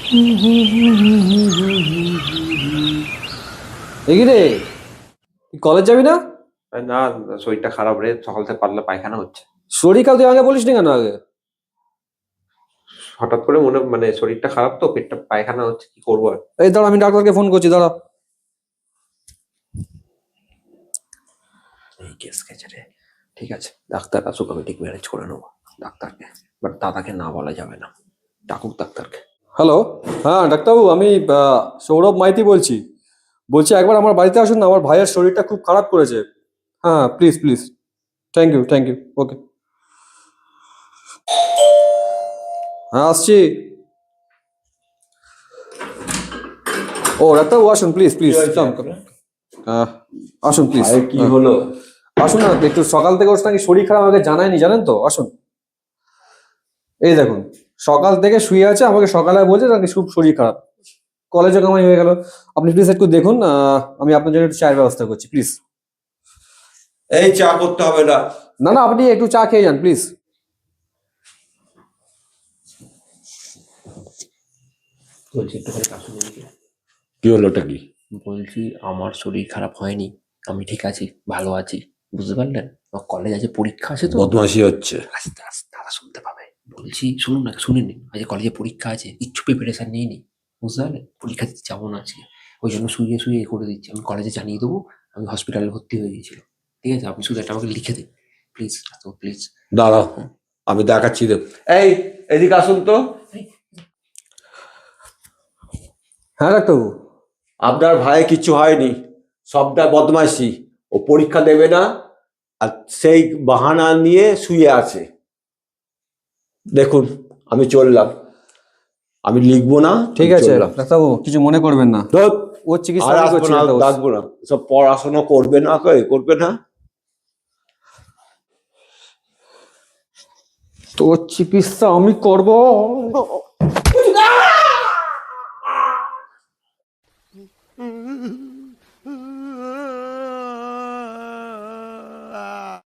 দেখি রে, কলেজ যাবি না? না, শরীরটা খারাপ রে, সকাল থেকে পাতলা পায়খানা হচ্ছে। শরীর কাল তুই আগে বলিস নি কেন আগে? হঠাৎ করে মানে শরীরটা খারাপ তো, পেটটা পায়খানা হচ্ছে, কি করবো আর। এই দাঁড়া, আমি ডাক্তারকে ফোন করছি, দাঁড়া। এই কেস গেছে রে। ঠিক আছে, ডাক্তার আসুক, আমি ঠিক ম্যানেজ করে নেবো ডাক্তারকে। বাট দাদাকে না বলা যাবে না, ডাকুক ডাক্তারকে। হ্যালো, হ্যাঁ ডাক্তারবাবু, আমি সৌরভ মাইতি বলছি। একবার আমার বাড়িতে আসুন না, আমার ভাইয়ের শরীরটা খুব খারাপ করেছে। হ্যাঁ please please, thank you thank you, okay. হ্যাঁ আসছি। ও ডাক্তারবাবু আসুন, প্লিজ প্লিজ কাম কাম। আসুন প্লিজ। কি হলো? আসুন না, একটু সকাল থেকে ওর নাকি শরীর খারাপ, আমাকে জানায়নি জানেন তো, আসুন। এই দেখুন, সকাল থেকে শুয়ে আছে, আমাকে সকালে বলছে নাকি খুব শরীর খারাপ, কলেজে কামাই হয়ে গেল। আপনি প্লিজ একটু দেখুন, আমি আপনার জন্য একটু চায়ের ব্যবস্থা করছি, প্লিজ। এই চা করতে হবে না। না না, আপনি একটু চা খেয়ে যান প্লিজ। বলছি একটুখানি কাশি নিয়ে। কি হলো, ওটা কি? বলছি আমার শরীর খারাপ হয়নি, আমি ঠিক আছি, ভালো আছি, বুঝতে পারলেন? আমার কলেজ আছে, পরীক্ষা আছে তো। বদমাশি হচ্ছে। আস্তে আস্তে দাদা শুনতে পাবে। বলছি শুনুন না, শুনেন, আজ কলেজে পরীক্ষা আছে, কিচ্ছু প্রিপারেশন নিয়ে নি, বুঝতে পারলেন? পরীক্ষা দিতে যাবো না আজকে, ওই জন্য শুয়ে শুয়ে করে দিচ্ছি। আমি কলেজে জানিয়ে দেবো আমি হসপিটালে ভর্তি হয়ে গেছিল। ঠিক আছে, আপনি শুধু এটা আমাকে লিখে দিন প্লিজ, তো প্লিজ। দাঁড়াও, আমি দেখাচ্ছি। এই, এদিকে আসুন তো। হ্যাঁ ডাক্তারবাবু। আপনার ভাই কিচ্ছু হয়নি, সবটা বদমাশি। ও পরীক্ষা দেবে না, আর সেই বাহানা নিয়ে শুয়ে আছে। দেখুন, আমি চললাম, আমি লিখবো না। ঠিক আছে ডাক্তারবাবু, কিছু মনে করবেন না, ওর চিকিৎসা আর আমি আসবো করছি না, ডাক্তারবাবু। ডাকবো না। সব পড়াশোনা করবে না, করবে না। তোর চিকিৎসা আমি করব।